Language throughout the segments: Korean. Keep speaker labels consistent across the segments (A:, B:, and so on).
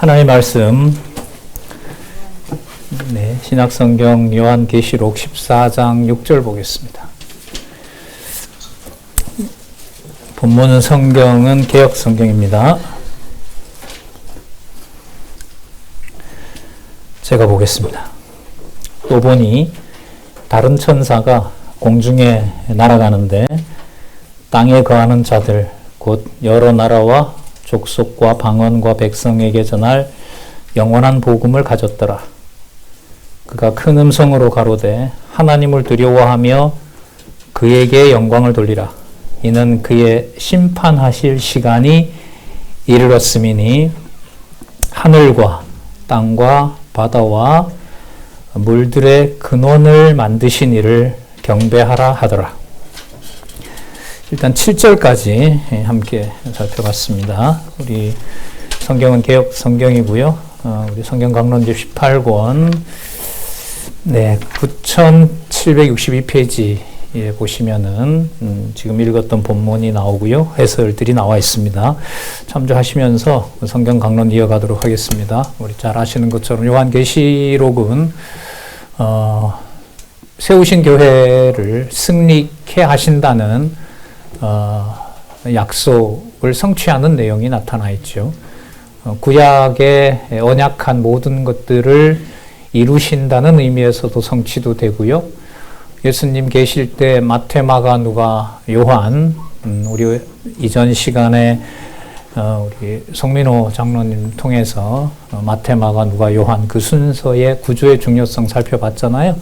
A: 하나님의 말씀, 신약성경 요한계시록 14장 6절 보겠습니다. 본문 성경은 개역성경입니다. 제가 보겠습니다. 또 보니 다른 천사가 공중에 날아가는데 땅에 거하는 자들 곧 여러 나라와 족속과 방언과 백성에게 전할 영원한 복음을 가졌더라. 그가 큰 음성으로 가로되 하나님을 두려워하며 그에게 영광을 돌리라. 이는 그의 심판하실 시간이 이르렀음이니 하늘과 땅과 바다와 물들의 근원을 만드신 이를 경배하라 하더라. 일단 7절까지 함께 살펴봤습니다. 우리 성경은 개역 성경이고요. 우리 성경 강론집 18권 9762페이지에 보시면은 지금 읽었던 본문이 나오고요. 해설들이 나와 있습니다. 참조하시면서 성경 강론 이어가도록 하겠습니다. 우리 잘 아시는 것처럼 요한계시록은 세우신 교회를 승리케 하신다는 약속을 성취하는 내용이 나타나 있죠. 구약의 언약한 모든 것들을 이루신다는 의미에서도 성취도 되고요. 예수님 계실 때 마태, 마가, 누가, 요한, 우리 이전 시간에 우리 송민호 장로님 통해서 마태, 마가, 누가, 요한 그 순서의 구조의 중요성 살펴봤잖아요.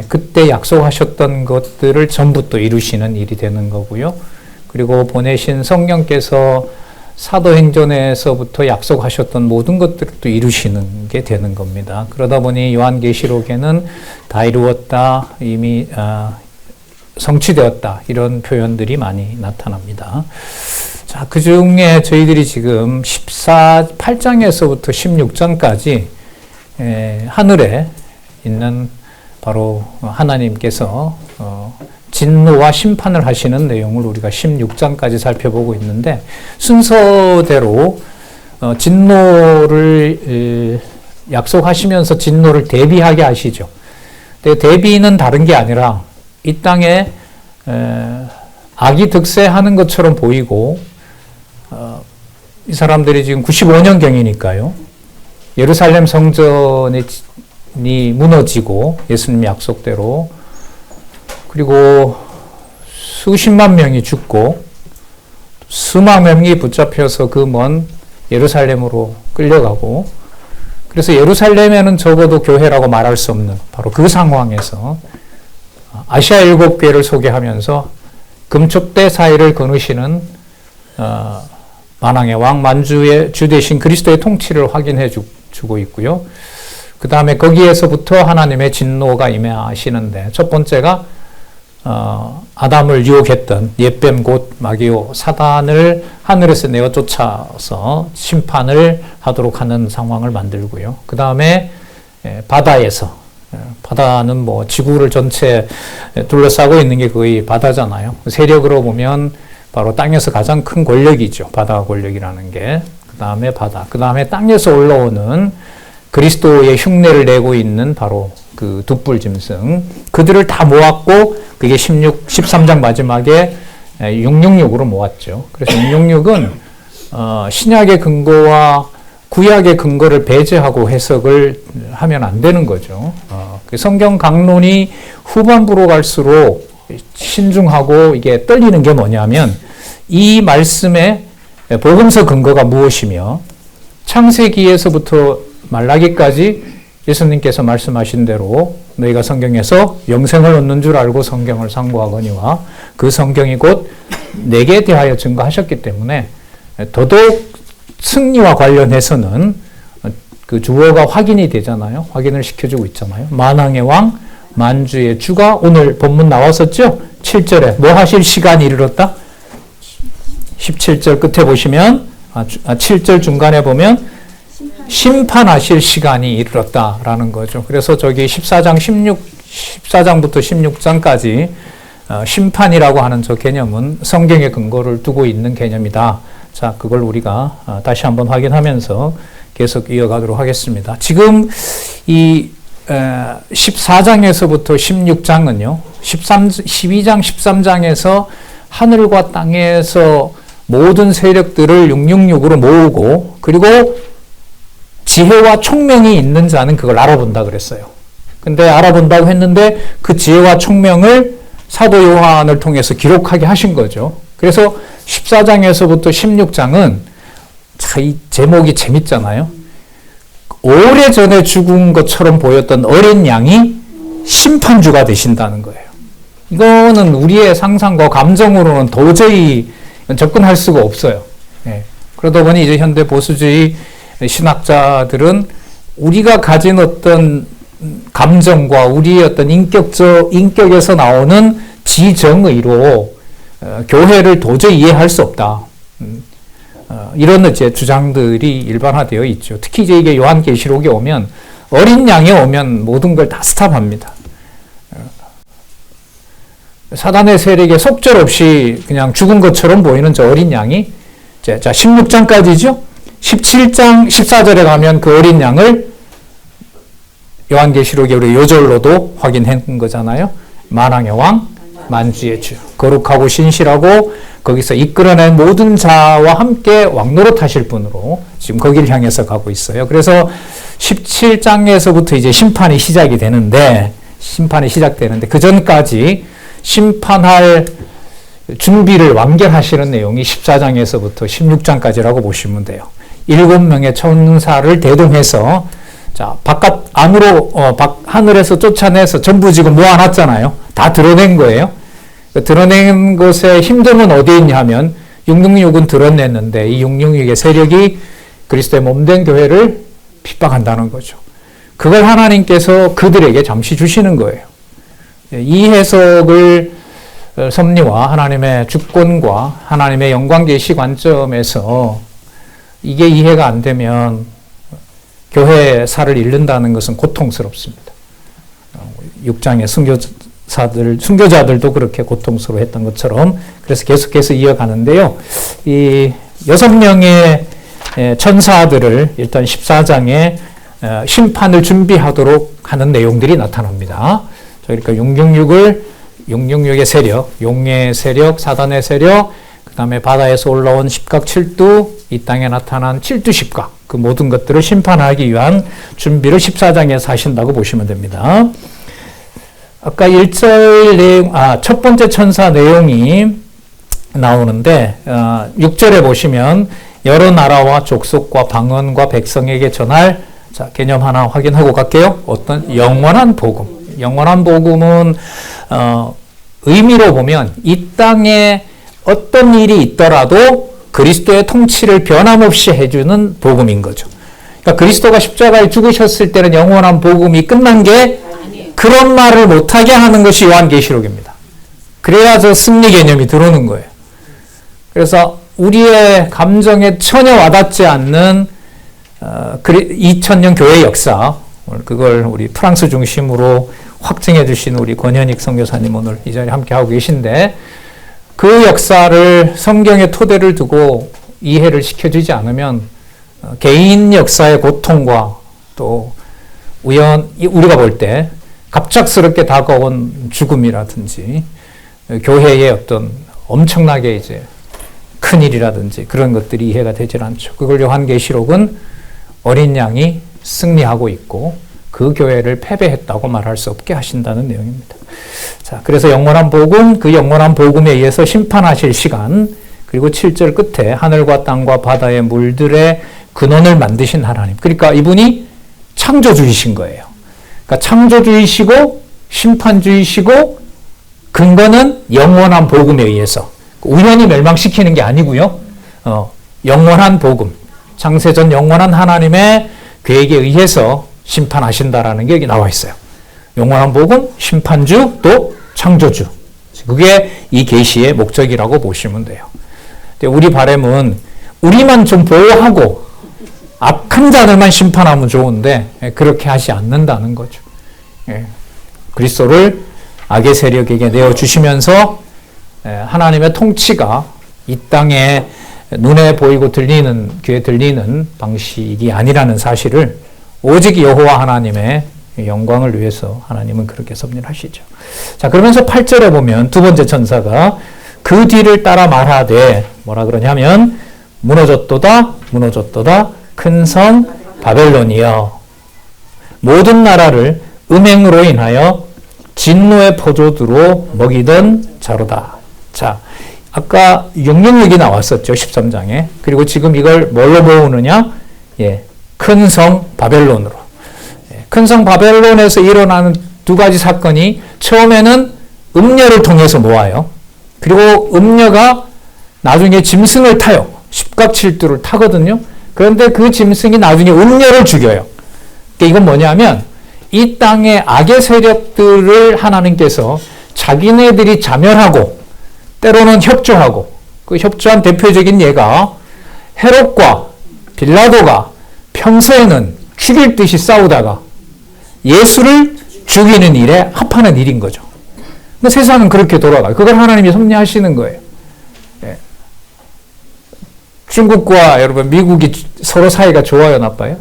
A: 그때 약속하셨던 것들을 전부 또 이루시는 일이 되는 거고요. 그리고 보내신 성령께서 사도행전에서부터 약속하셨던 모든 것들을 또 이루시는 게 되는 겁니다. 그러다 보니 요한계시록에는 다 이루었다, 이미 성취되었다 이런 표현들이 많이 나타납니다. 자, 그 중에 저희들이 지금 8장에서부터 16장까지 하늘에 있는 바로 하나님께서 진노와 심판을 하시는 내용을 우리가 16장까지 살펴보고 있는데 순서대로 진노를 약속하시면서 진노를 대비하게 하시죠. 대비는 다른 게 아니라 이 땅에 악이 득세하는 것처럼 보이고 이 사람들이 지금 95년경이니까요. 예루살렘 성전이 무너지고 예수님 약속대로 그리고 수십만 명이 죽고 수만 명이 붙잡혀서 그 먼 예루살렘으로 끌려가고 그래서 예루살렘에는 적어도 교회라고 말할 수 없는 바로 그 상황에서 아시아 7교회를 소개하면서 금촉대 사이를 거느시는 만왕의 왕 만주의 주 되신 그리스도의 통치를 확인해 주고 있고요. 그 다음에 거기에서부터 하나님의 진노가 임하시는데 첫 번째가 아담을 유혹했던 옛뱀 곧 마귀요 사단을 하늘에서 내어 쫓아서 심판을 하도록 하는 상황을 만들고요. 그 다음에 바다에서 바다는 뭐 지구를 전체 둘러싸고 있는 게 거의 바다잖아요. 세력으로 보면 바로 땅에서 가장 큰 권력이죠. 바다 권력이라는 게. 그 다음에 바다. 그 다음에 땅에서 올라오는 그리스도의 흉내를 내고 있는 바로 그 둑불 짐승 그들을 다 모았고 그게 13장 마지막에 666으로 모았죠. 그래서 666은 신약의 근거와 구약의 근거를 배제하고 해석을 하면 안 되는 거죠. 그 성경 강론이 후반부로 갈수록 신중하고 이게 떨리는 게 뭐냐면 이 말씀의 복음서 근거가 무엇이며 창세기에서부터 말라기까지 예수님께서 말씀하신 대로 너희가 성경에서 영생을 얻는 줄 알고 성경을 상고하거니와 그 성경이 곧 내게 대하여 증거하셨기 때문에 더더욱 승리와 관련해서는 그 주어가 확인이 되잖아요. 확인을 시켜주고 있잖아요. 만왕의 왕, 만주의 주가 오늘 본문 나왔었죠? 7절에 뭐 하실 시간이 이르렀다? 17절 끝에 보시면 7절 중간에 보면 심판하실 시간이 이르렀다라는 거죠. 그래서 저기 14장부터 16장까지 심판이라고 하는 저 개념은 성경의 근거를 두고 있는 개념이다. 자, 그걸 우리가 다시 한번 확인하면서 계속 이어가도록 하겠습니다. 지금 이 14장에서부터 16장은요. 12장, 13장에서 하늘과 땅에서 모든 세력들을 666으로 모으고 그리고 지혜와 총명이 있는 자는 그걸 알아본다 그랬어요. 근데 알아본다고 했는데 그 지혜와 총명을 사도 요한을 통해서 기록하게 하신 거죠. 그래서 14장에서부터 16장은 이 제목이 재밌잖아요. 오래전에 죽은 것처럼 보였던 어린 양이 심판주가 되신다는 거예요. 이거는 우리의 상상과 감정으로는 도저히 접근할 수가 없어요. 그러다 보니 이제 현대 보수주의 신학자들은 우리가 가진 어떤 감정과 우리의 어떤 인격에서 나오는 지정의로 교회를 도저히 이해할 수 없다. 이런 이제 주장들이 일반화되어 있죠. 특히 이제 이게 요한계시록에 오면 어린 양에 오면 모든 걸 다 스탑합니다. 사단의 세력에 속절없이 그냥 죽은 것처럼 보이는 저 어린 양이 자 16장까지죠. 17장 14절에 가면 그 어린 양을 요한계시록에 우리 요절로도 확인한 거잖아요. 만왕의 왕, 만주의 주, 거룩하고 신실하고 거기서 이끌어낸 모든 자와 함께 왕노릇하실 분으로 지금 거기를 향해서 가고 있어요. 그래서 17장에서부터 이제 심판이 시작되는데 그 전까지 심판할 준비를 완결하시는 내용이 14장에서부터 16장까지라고 보시면 돼요. 7명의 천사를 대동해서 자, 안으로, 하늘에서 쫓아내서 전부 지금 모아놨잖아요. 다 드러낸 거예요. 드러낸 것의 힘듦은 어디에 있냐 하면 666은 드러냈는데 이 666의 세력이 그리스도의 몸된 교회를 핍박한다는 거죠. 그걸 하나님께서 그들에게 잠시 주시는 거예요. 이 해석을 섭리와 하나님의 주권과 하나님의 영광 계시 관점에서 이게 이해가 안 되면 교회의 살을 잃는다는 것은 고통스럽습니다. 6장의 순교자들도 그렇게 고통스러워했던 것처럼 그래서 계속해서 이어가는데요. 이 6명의 천사들을 일단 14장에 심판을 준비하도록 하는 내용들이 나타납니다. 그러니까 666의 세력, 용의 세력, 사단의 세력, 그 다음에 바다에서 올라온 십각 7두, 이 땅에 나타난 7두 십각, 그 모든 것들을 심판하기 위한 준비를 14장에서 하신다고 보시면 됩니다. 아까 1절 내용, 첫 번째 천사 내용이 나오는데, 6절에 보시면 여러 나라와 족속과 방언과 백성에게 전할, 자, 개념 하나 확인하고 갈게요. 어떤 영원한 복음. 영원한 복음은, 의미로 보면 이 땅에 어떤 일이 있더라도 그리스도의 통치를 변함없이 해주는 복음인 거죠. 그러니까 그리스도가 십자가에 죽으셨을 때는 영원한 복음이 끝난 게 그런 말을 못하게 하는 것이 요한계시록입니다. 그래야 저 승리 개념이 들어오는 거예요. 그래서 우리의 감정에 전혀 와닿지 않는 2000년 교회 역사, 그걸 우리 프랑스 중심으로 확증해 주신 우리 권현익 선교사님 오늘 이 자리에 함께 하고 계신데 그 역사를 성경의 토대를 두고 이해를 시켜주지 않으면 개인 역사의 고통과 또 우리가 볼 때 갑작스럽게 다가온 죽음이라든지 교회의 어떤 엄청나게 이제 큰일이라든지 그런 것들이 이해가 되질 않죠. 그걸 요한계시록은 어린 양이 승리하고 있고 그 교회를 패배했다고 말할 수 없게 하신다는 내용입니다. 자, 그래서 영원한 복음, 그 영원한 복음에 의해서 심판하실 시간, 그리고 7절 끝에 하늘과 땅과 바다의 물들의 근원을 만드신 하나님. 그러니까 이분이 창조주이신 거예요. 그러니까 창조주이시고 심판주이시고 근거는 영원한 복음에 의해서 우연히 멸망시키는 게 아니고요. 영원한 복음, 창세전 영원한 하나님의 계획에 의해서 심판하신다라는 게 여기 나와 있어요. 영원한 복음, 심판주, 또 창조주. 그게 이 계시의 목적이라고 보시면 돼요. 우리 바람은 우리만 좀 보호하고 악한 자들만 심판하면 좋은데 그렇게 하지 않는다는 거죠. 그리스도를 악의 세력에게 내어주시면서 하나님의 통치가 이 땅에 눈에 보이고 들리는, 귀에 들리는 방식이 아니라는 사실을 오직 여호와 하나님의 영광을 위해서 하나님은 그렇게 섭리하시죠. 자, 그러면서 8절에 보면 두 번째 천사가 그 뒤를 따라 말하되 뭐라 그러냐면 무너졌도다 무너졌도다 큰 성 바벨론이여 모든 나라를 음행으로 인하여 진노의 포도주로 먹이던 자로다. 자, 아까 영영력이 나왔었죠. 13장에. 그리고 지금 이걸 뭘로 모으느냐? 예, 큰 성 바벨론으로. 예, 큰 성 바벨론에서 일어나는 두 가지 사건이 처음에는 음녀를 통해서 모아요. 그리고 음녀가 나중에 짐승을 타요. 십각칠두를 타거든요. 그런데 그 짐승이 나중에 음녀를 죽여요. 그러니까 이건 뭐냐면 이 땅의 악의 세력들을 하나님께서 자기네들이 자멸하고 때로는 협조하고 그 협조한 대표적인 예가 헤롯과 빌라도가 평소에는 죽일 듯이 싸우다가 예수를 죽이는 일에 합하는 일인 거죠. 근데 세상은 그렇게 돌아가요. 그걸 하나님이 섭리하시는 거예요. 예. 중국과 여러분 미국이 서로 사이가 좋아요, 나빠요?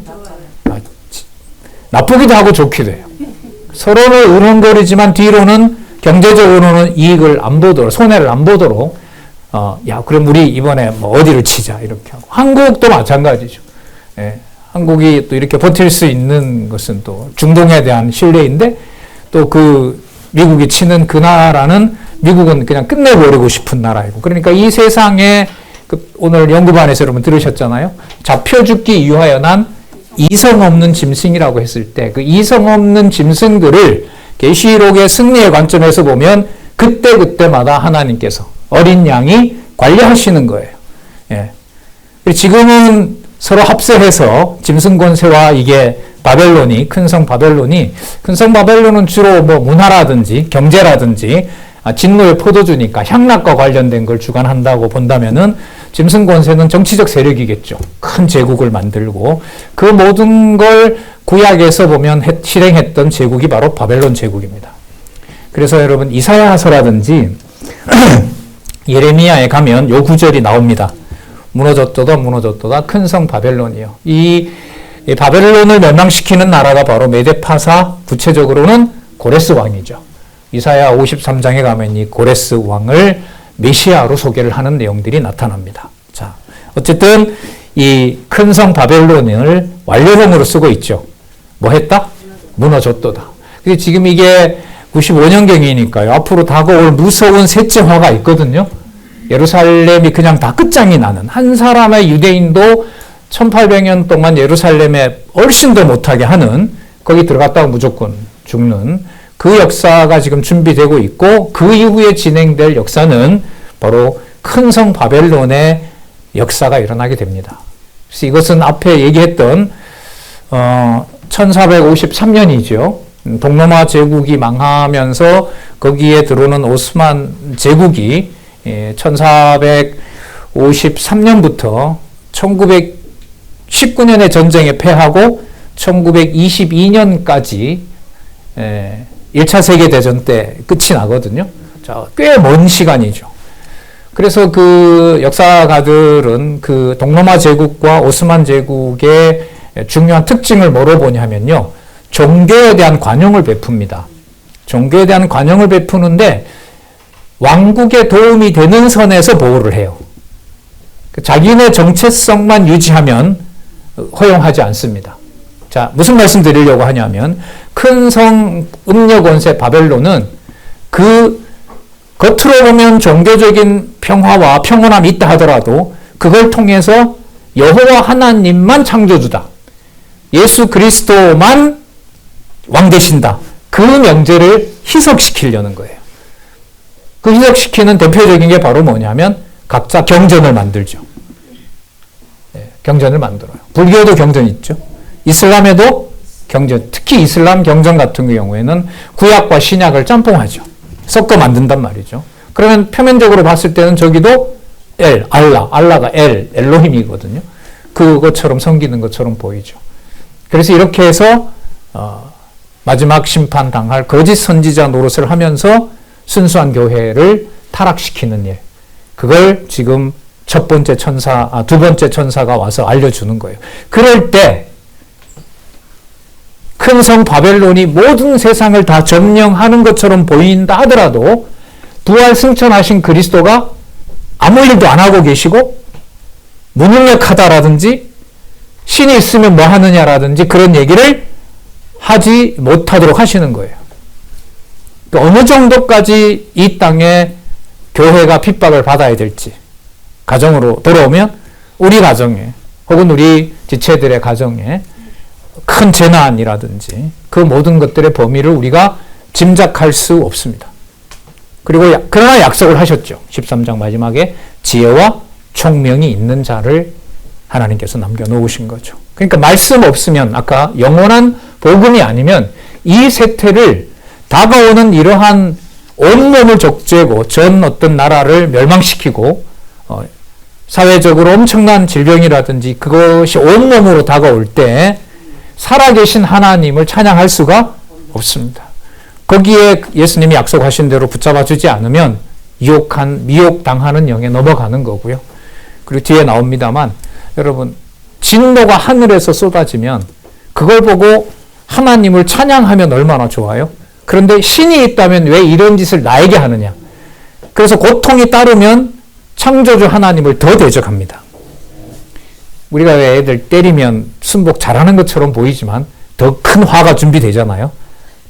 A: 나쁘기도 하고 좋기도 해요. 서로는 우렁거리지만 뒤로는 경제적으로는 이익을 안 보도록, 손해를 안 보도록, 야, 그럼 우리 이번에 뭐 어디를 치자, 이렇게 하고. 한국도 마찬가지죠. 예, 한국이 또 이렇게 버틸 수 있는 것은 또 중동에 대한 신뢰인데, 또 그 미국이 치는 그 나라는 미국은 그냥 끝내버리고 싶은 나라이고. 그러니까 이 세상에, 오늘 연구반에서 여러분 들으셨잖아요. 잡혀 죽기 위하여 난 이성 없는 짐승이라고 했을 때 그 이성 없는 짐승들을 계시록의 승리의 관점에서 보면 그때그때마다 하나님께서 어린 양이 관리하시는 거예요. 예. 지금은 서로 합세해서 짐승 권세와 이게 바벨론이 큰 성 바벨론은 주로 뭐 문화라든지 경제라든지 진노의 포도주니까 향락과 관련된 걸 주관한다고 본다면은 짐승 권세는 정치적 세력이겠죠. 큰 제국을 만들고 그 모든 걸 구약에서 보면 실행했던 제국이 바로 바벨론 제국입니다. 그래서 여러분 이사야서라든지 예레미야에 가면 요 구절이 나옵니다. 무너졌도다 무너졌도다 큰 성 바벨론이요. 이 바벨론을 멸망시키는 나라가 바로 메데파사, 구체적으로는 고레스 왕이죠. 이사야 53장에 가면 이 고레스 왕을 메시아로 소개를 하는 내용들이 나타납니다. 자, 어쨌든 이 큰 성 바벨론을 완료형으로 쓰고 있죠. 뭐 했다? 무너졌도다. 근데 지금 이게 95년경이니까요. 앞으로 다가올 무서운 셋째 화가 있거든요. 예루살렘이 그냥 다 끝장이 나는 한 사람의 유대인도 1800년 동안 예루살렘에 훨씬 더 못하게 하는 거기 들어갔다가 무조건 죽는 그 역사가 지금 준비되고 있고 그 이후에 진행될 역사는 바로 큰 성 바벨론의 역사가 일어나게 됩니다. 그래서 이것은 앞에 얘기했던 1453년이죠. 동로마 제국이 망하면서 거기에 들어오는 오스만 제국이 1453년부터 1919년에 전쟁에 패하고 1922년까지 1차 세계대전 때 끝이 나거든요. 자, 꽤 먼 시간이죠. 그래서 그 역사가들은 그 동로마 제국과 오스만 제국의 중요한 특징을 뭐로 보냐면요. 종교에 대한 관용을 베풉니다. 종교에 대한 관용을 베푸는데 왕국에 도움이 되는 선에서 보호를 해요. 자기네 정체성만 유지하면 허용하지 않습니다. 자, 무슨 말씀 드리려고 하냐면 큰 성 음녀 권세 바벨론은 그 겉으로 보면 종교적인 평화와 평온함이 있다 하더라도 그걸 통해서 여호와 하나님만 창조주다. 예수 그리스도만 왕 되신다. 그 명제를 희석시키려는 거예요. 그 희석시키는 대표적인 게 바로 뭐냐면 각자 경전을 만들죠. 네, 경전을 만들어요. 불교도 경전 있죠. 이슬람에도 경전, 특히 이슬람 경전 같은 경우에는 구약과 신약을 짬뽕하죠. 섞어 만든단 말이죠. 그러면 표면적으로 봤을 때는 저기도 알라가 엘로힘이거든요. 그것처럼 섬기는 것처럼 보이죠. 그래서 이렇게 해서 마지막 심판 당할 거짓 선지자 노릇을 하면서 순수한 교회를 타락시키는 일. 그걸 지금 두 번째 천사가 와서 알려주는 거예요. 그럴 때 큰 성 바벨론이 모든 세상을 다 점령하는 것처럼 보인다 하더라도 부활 승천하신 그리스도가 아무 일도 안 하고 계시고 무능력하다라든지 신이 있으면 뭐 하느냐라든지 그런 얘기를 하지 못하도록 하시는 거예요. 어느 정도까지 이 땅에 교회가 핍박을 받아야 될지, 가정으로 돌아오면 우리 가정에 혹은 우리 지체들의 가정에 큰 재난이라든지 그 모든 것들의 범위를 우리가 짐작할 수 없습니다. 그리고 그러나 약속을 하셨죠. 13장 마지막에 지혜와 총명이 있는 자를 하나님께서 남겨놓으신 거죠. 그러니까 말씀 없으면 아까 영원한 복음이 아니면 이 세태를 다가오는 이러한 온몸을 족죄고 전 어떤 나라를 멸망시키고 사회적으로 엄청난 질병이라든지 그것이 온몸으로 다가올 때 살아계신 하나님을 찬양할 수가 없습니다. 거기에 예수님이 약속하신 대로 붙잡아주지 않으면 미혹당하는 영에 넘어가는 거고요. 그리고 뒤에 나옵니다만 여러분 진노가 하늘에서 쏟아지면 그걸 보고 하나님을 찬양하면 얼마나 좋아요? 그런데 신이 있다면 왜 이런 짓을 나에게 하느냐? 그래서 고통이 따르면 창조주 하나님을 더 대적합니다. 우리가 왜 애들 때리면 순복 잘하는 것처럼 보이지만 더 큰 화가 준비되잖아요.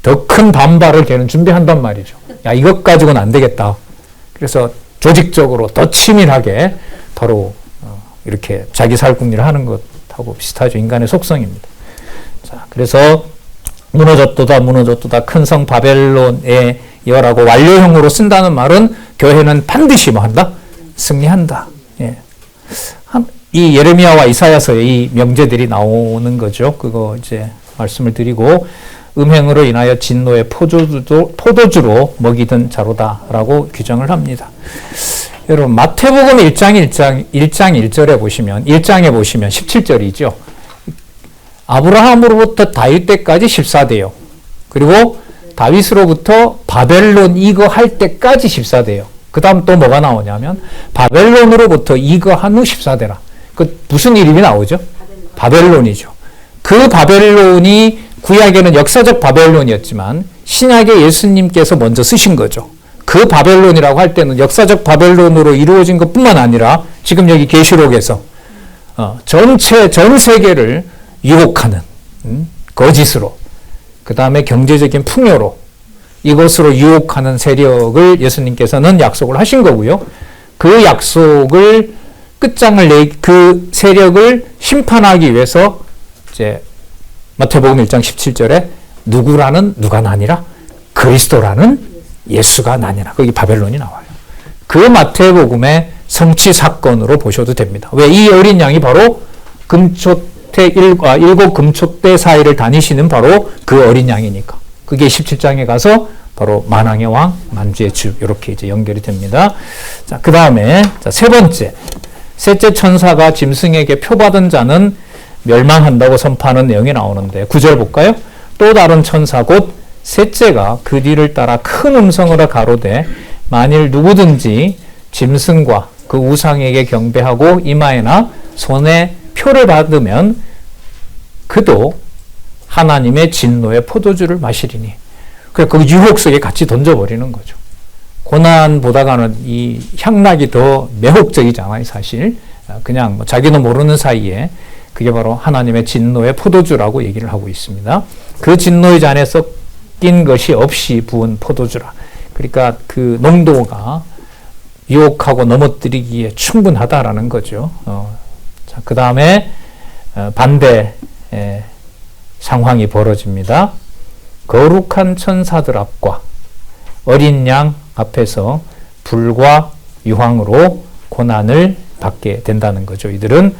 A: 더 큰 반발을 걔는 준비한단 말이죠. 야, 이것 가지고는 안 되겠다. 그래서 조직적으로 더 치밀하게 바로 이렇게 자기 살궁리를 하는 것하고 비슷하죠. 인간의 속성입니다. 자, 그래서 무너졌도다 큰 성 바벨론의 여라고 완료형으로 쓴다는 말은 교회는 반드시 뭐 한다? 승리한다. 예. 이 예레미야와 이사야서의 이 명제들이 나오는 거죠. 그거 이제 말씀을 드리고 음행으로 인하여 진노의 포도주로 먹이던 자로다라고 규정을 합니다. 여러분 마태복음 1장 1절에 보시면 1장에 보시면 17절이죠. 아브라함으로부터 다윗 때까지 14대요. 그리고 다윗으로부터 바벨론 이거할 때까지 14대요. 그 다음 또 뭐가 나오냐면 바벨론으로부터 이거한 후 14대라. 그 무슨 이름이 나오죠? 바벨론이죠. 그 바벨론이 구약에는 역사적 바벨론이었지만 신약에 예수님께서 먼저 쓰신 거죠. 그 바벨론이라고 할 때는 역사적 바벨론으로 이루어진 것뿐만 아니라 지금 여기 계시록에서 전 세계를 유혹하는 거짓으로 그 다음에 경제적인 풍요로 이것으로 유혹하는 세력을 예수님께서는 약속을 하신 거고요. 그 약속을 그 세력을 심판하기 위해서 이제 마태복음 1장 17절에 누가 나니라? 그리스도라는 예수가 나니라. 거기 바벨론이 나와요. 그 마태복음의 성취 사건으로 보셔도 됩니다. 왜? 이 어린 양이 바로 일곱 금초대 사이를 다니시는 바로 그 어린 양이니까. 그게 17장에 가서 바로 만왕의 왕, 만주의 주 이렇게 이제 연결이 됩니다. 자, 그 다음에 세 번째. 셋째 천사가 짐승에게 표받은 자는 멸망한다고 선포하는 내용이 나오는데 9절 볼까요? 또 다른 천사 곧 셋째가 그 뒤를 따라 큰 음성으로 가로되 만일 누구든지 짐승과 그 우상에게 경배하고 이마에나 손에 표를 받으면 그도 하나님의 진노의 포도주를 마시리니. 그래 그 유혹 속에 같이 던져버리는 거죠. 고난보다가는 이 향락이 더 매혹적이잖아요, 사실. 그냥 뭐 자기도 모르는 사이에 그게 바로 하나님의 진노의 포도주라고 얘기를 하고 있습니다. 그 진노의 잔에 섞인 것이 없이 부은 포도주라. 그러니까 그 농도가 유혹하고 넘어뜨리기에 충분하다라는 거죠. 자, 그 다음에 반대 상황이 벌어집니다. 거룩한 천사들 앞과 어린 양 앞에서 불과 유황으로 고난을 받게 된다는 거죠. 이들은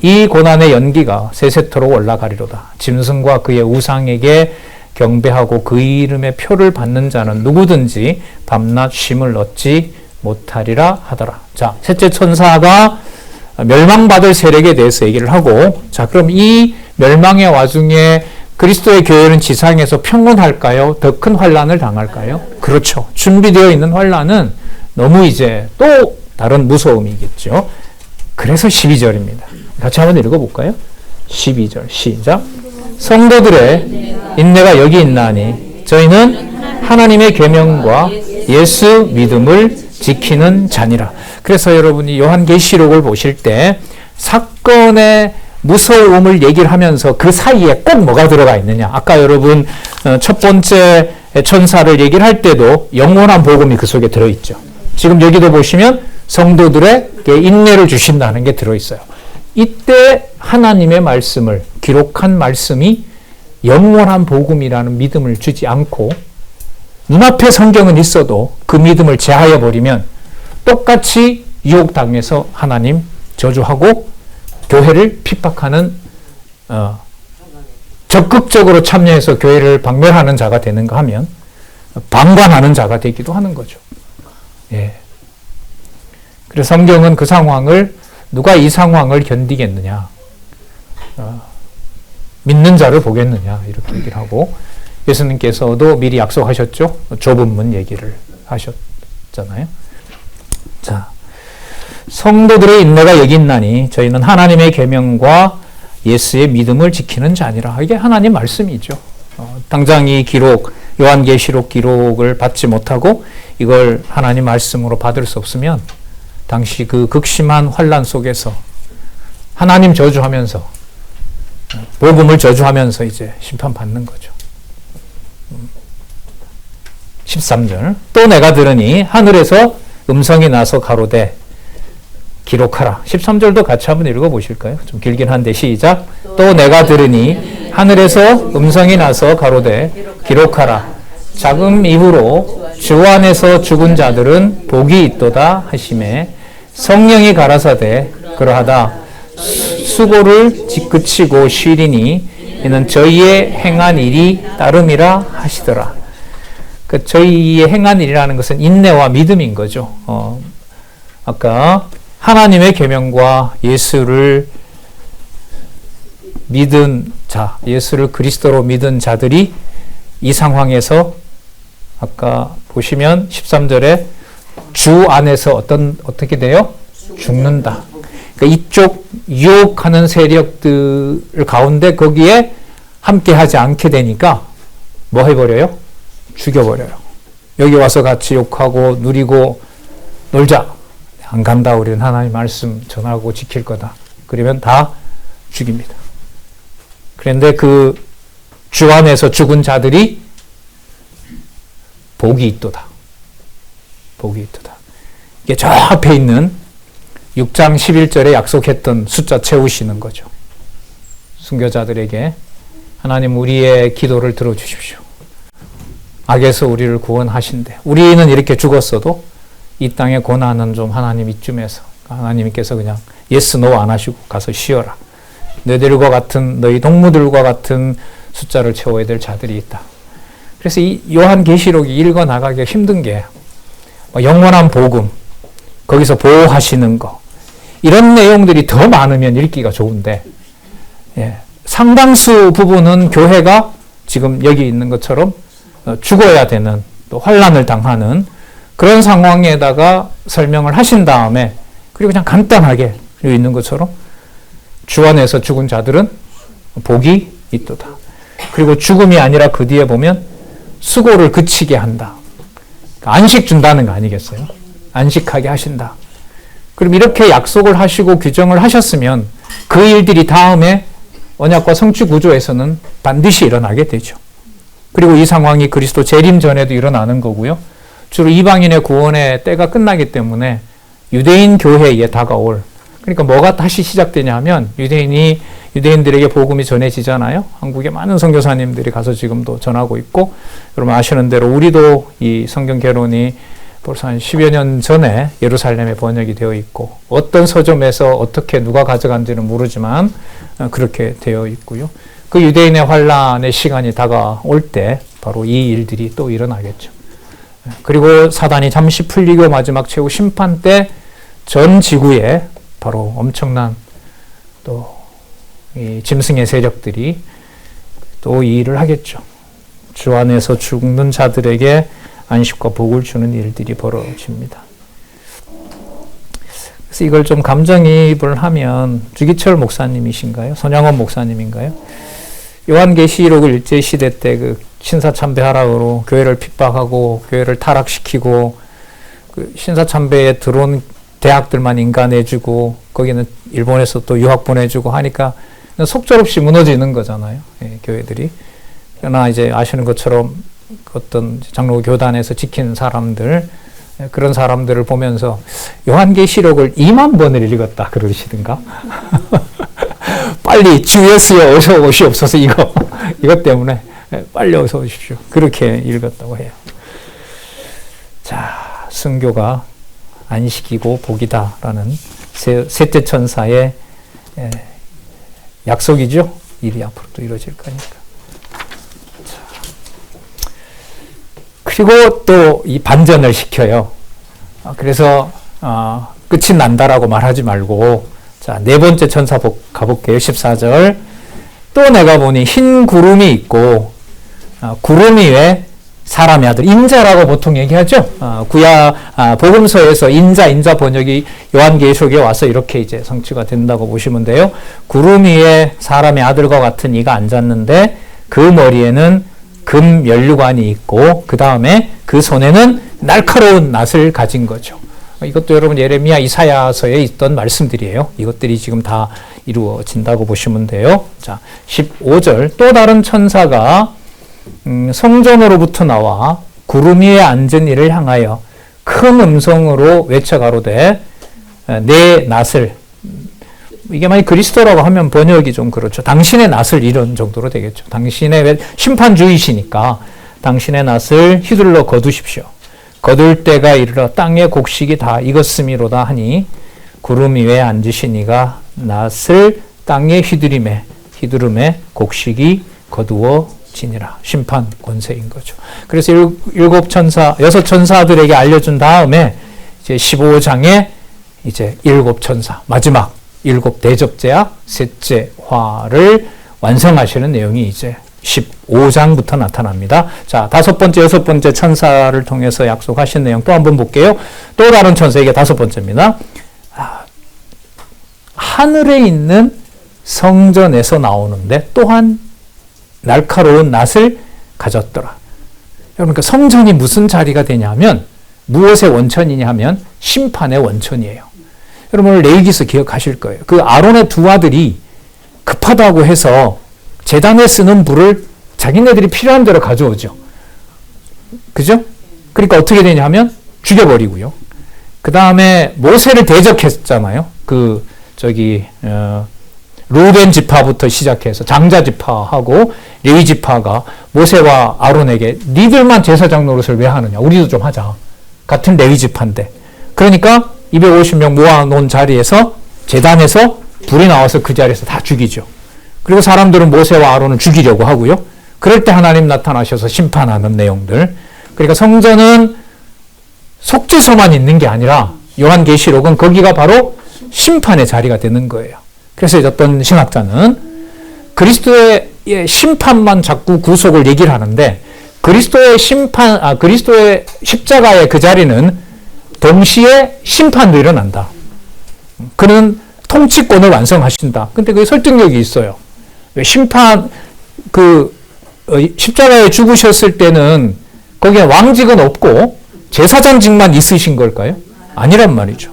A: 이 고난의 연기가 세세토록 올라가리로다. 짐승과 그의 우상에게 경배하고 그 이름의 표를 받는 자는 누구든지 밤낮 쉼을 얻지 못하리라 하더라. 자, 셋째 천사가 멸망받을 세력에 대해서 얘기를 하고, 자, 그럼 이 멸망의 와중에 그리스도의 교회는 지상에서 평온할까요? 더 큰 환란을 당할까요? 그렇죠. 준비되어 있는 환란은 너무 이제 또 다른 무서움이겠죠. 그래서 12절입니다. 같이 한번 읽어볼까요? 12절 시작. 성도들의 인내가 여기 있나니 저희는 하나님의 계명과 예수 믿음을 지키는 자니라. 그래서 여러분이 요한계시록을 보실 때 사건의 무서움을 얘기를 하면서 그 사이에 꼭 뭐가 들어가 있느냐. 아까 여러분 첫 번째 천사를 얘기를 할 때도 영원한 복음이 그 속에 들어있죠. 지금 여기도 보시면 성도들에게 인내를 주신다는 게 들어있어요. 이때 하나님의 말씀을 기록한 말씀이 영원한 복음이라는 믿음을 주지 않고 눈앞에 성경은 있어도 그 믿음을 제하여 버리면 똑같이 유혹당해서 하나님 저주하고 교회를 핍박하는 적극적으로 참여해서 교회를 박멸하는 자가 되는가 하면 방관하는 자가 되기도 하는 거죠. 예. 그래서 성경은 그 상황을 누가 이 상황을 견디겠느냐, 믿는 자를 보겠느냐 이렇게 얘기를 하고 예수님께서도 미리 약속하셨죠. 좁은 문 얘기를 하셨잖아요. 자, 성도들의 인내가 여기 있나니 저희는 하나님의 계명과 예수의 믿음을 지키는 자니라. 이게 하나님 말씀이죠. 당장 이 기록, 요한계시록 기록을 받지 못하고 이걸 하나님 말씀으로 받을 수 없으면 당시 그 극심한 환난 속에서 하나님 저주하면서 복음을 저주하면서 이제 심판받는 거죠. 13절 또 내가 들으니 하늘에서 음성이 나서 가로되 기록하라. 13절도 같이 한번 읽어보실까요? 좀 길긴 한데 시작. 또 내가 들으니 하늘에서 음성이 나서 가로되 기록하라. 자금 이후로 주 안에서 죽은 자들은 복이 있도다 하시매 성령이 가라사대 그러하다. 수고를 그치고 쉬리니 이는 저희의 행한 일이 따름이라 하시더라. 그 저희의 행한 일이라는 것은 인내와 믿음인 거죠. 아까 하나님의 계명과 예수를 믿은 자, 예수를 그리스도로 믿은 자들이 이 상황에서 아까 보시면 13절에 주 안에서 어떻게 돼요? 죽는다. 그러니까 이쪽 유혹하는 세력들 가운데 거기에 함께 하지 않게 되니까 뭐 해버려요? 죽여버려요. 여기 와서 같이 욕하고 누리고 놀자. 안 간다. 우리는 하나님 말씀 전하고 지킬 거다. 그러면 다 죽입니다. 그런데 그 주 안에서 죽은 자들이 복이 있도다. 복이 있도다. 이게 저 앞에 있는 6장 11절에 약속했던 숫자 채우시는 거죠. 순교자들에게 하나님 우리의 기도를 들어주십시오. 악에서 우리를 구원하신대. 우리는 이렇게 죽었어도 이 땅의 고난은 좀 하나님 이쯤에서 하나님께서 그냥 예스 노 안 하시고 가서 쉬어라. 너희들과 같은 너희 동무들과 같은 숫자를 채워야 될 자들이 있다. 그래서 이 요한계시록이 읽어 나가기가 힘든 게 영원한 복음, 거기서 보호하시는 거 이런 내용들이 더 많으면 읽기가 좋은데 상당수 부분은 교회가 지금 여기 있는 것처럼 죽어야 되는 또 환난을 당하는 그런 상황에다가 설명을 하신 다음에 그리고 그냥 간단하게 여기 있는 것처럼 주 안에서 죽은 자들은 복이 있도다. 그리고 죽음이 아니라 그 뒤에 보면 수고를 그치게 한다. 안식 준다는 거 아니겠어요? 안식하게 하신다. 그럼 이렇게 약속을 하시고 규정을 하셨으면 그 일들이 다음에 언약과 성취 구조에서는 반드시 일어나게 되죠. 그리고 이 상황이 그리스도 재림 전에도 일어나는 거고요. 주로 이방인의 구원의 때가 끝나기 때문에 유대인 교회에 다가올, 그러니까 뭐가 다시 시작되냐 하면 유대인들에게 복음이 전해지잖아요. 한국에 많은 선교사님들이 가서 지금도 전하고 있고, 여러분 아시는 대로 우리도 이 성경 개론이 벌써 한 10여 년 전에 예루살렘에 번역이 되어 있고, 어떤 서점에서 어떻게 누가 가져간지는 모르지만 그렇게 되어 있고요. 그 유대인의 환란의 시간이 다가올 때 바로 이 일들이 또 일어나겠죠. 그리고 사단이 잠시 풀리고 마지막 최후 심판 때 전 지구에 바로 엄청난 또 이 짐승의 세력들이 또 이 일을 하겠죠. 주 안에서 죽는 자들에게 안식과 복을 주는 일들이 벌어집니다. 그래서 이걸 좀 감정이입을 하면 주기철 목사님이신가요? 손양원 목사님인가요? 요한계시록을 일제시대 때 그 신사참배하라고 교회를 핍박하고 교회를 타락시키고 그 신사참배에 들어온 대학들만 인간해주고 거기는 일본에서 또 유학 보내주고 하니까 속절없이 무너지는 거잖아요. 예, 교회들이. 그러나 이제 아시는 것처럼 어떤 장로교 교단에서 지킨 사람들, 그런 사람들을 보면서 요한계시록을 2만 번을 읽었다 그러시던가. 빨리 주 예수여 어서 오시옵소서 이것 때문에 빨리 어서 오십시오. 그렇게 읽었다고 해요. 자, 순교가 안식이고 복이다라는 셋째 천사의 약속이죠. 일이 앞으로 또 이루어질 거니까. 자. 그리고 또 이 반전을 시켜요. 그래서 끝이 난다라고 말하지 말고 자, 네 번째 천사 가볼게요. 14절. 또 내가 보니 흰 구름이 있고 구름 위에 사람의 아들, 인자라고 보통 얘기하죠. 복음서에서 인자 번역이 요한계시록에 와서 이렇게 이제 성취가 된다고 보시면 돼요. 구름 위에 사람의 아들과 같은 이가 앉았는데 그 머리에는 금 면류관이 있고 그 다음에 그 손에는 날카로운 낫을 가진 거죠. 이것도 여러분 예레미야, 이사야서에 있던 말씀들이에요. 이것들이 지금 다 이루어진다고 보시면 돼요. 자, 15절. 또 다른 천사가 성전으로부터 나와 구름 위에 앉은 이를 향하여 큰 음성으로 외쳐 가로되 내 낫을, 이게 만약 그리스도라고 하면 번역이 좀 그렇죠. 당신의 낫을, 이런 정도로 되겠죠. 당신의 심판주의시니까 당신의 낫을 휘둘러 거두십시오. 거둘 때가 이르러 땅의 곡식이 다 익었음이로다 하니 구름 위에 앉으신 이가 낫을 땅에 휘두름에 곡식이 거두어지니라. 심판 권세인 거죠. 그래서 여섯 천사들에게 알려준 다음에 이제 15장에 이제 일곱 천사, 마지막 일곱 대접제야 셋째 화를 완성하시는 내용이 이제 15장부터 나타납니다. 자, 다섯 번째, 여섯 번째 천사를 통해서 약속하신 내용 또 한번 볼게요. 또 다른 천사에게 다섯 번째입니다. 하늘에 있는 성전에서 나오는데 또한 날카로운 낫을 가졌더라. 그러니까 성전이 무슨 자리가 되냐면 무엇의 원천이냐 하면 심판의 원천이에요. 여러분 오늘 레위기서 기억하실 거예요. 그 아론의 두 아들이 급하다고 해서 제단에 쓰는 불을 자기네들이 필요한 대로 가져오죠. 그죠? 그러니까 어떻게 되냐 하면 죽여버리고요. 그 다음에 모세를 대적했잖아요. 루벤 지파부터 시작해서 장자 지파하고 레위 지파가 모세와 아론에게 니들만 제사장 노릇을 왜 하느냐. 우리도 좀 하자. 같은 레위 지파인데. 그러니까 250명 모아놓은 자리에서 제단에서 불이 나와서 그 자리에서 다 죽이죠. 그리고 사람들은 모세와 아론을 죽이려고 하고요. 그럴 때 하나님 나타나셔서 심판하는 내용들. 그러니까 성전은 속죄소만 있는 게 아니라 요한계시록은 거기가 바로 심판의 자리가 되는 거예요. 그래서 어떤 신학자는 그리스도의 심판만 자꾸 구속을 얘기를 하는데 그리스도의 십자가의 그 자리는 동시에 심판도 일어난다. 그는 통치권을 완성하신다. 근데 그게 설득력이 있어요. 십자가에 죽으셨을 때는 거기에 왕직은 없고 제사장직만 있으신 걸까요? 아니란 말이죠.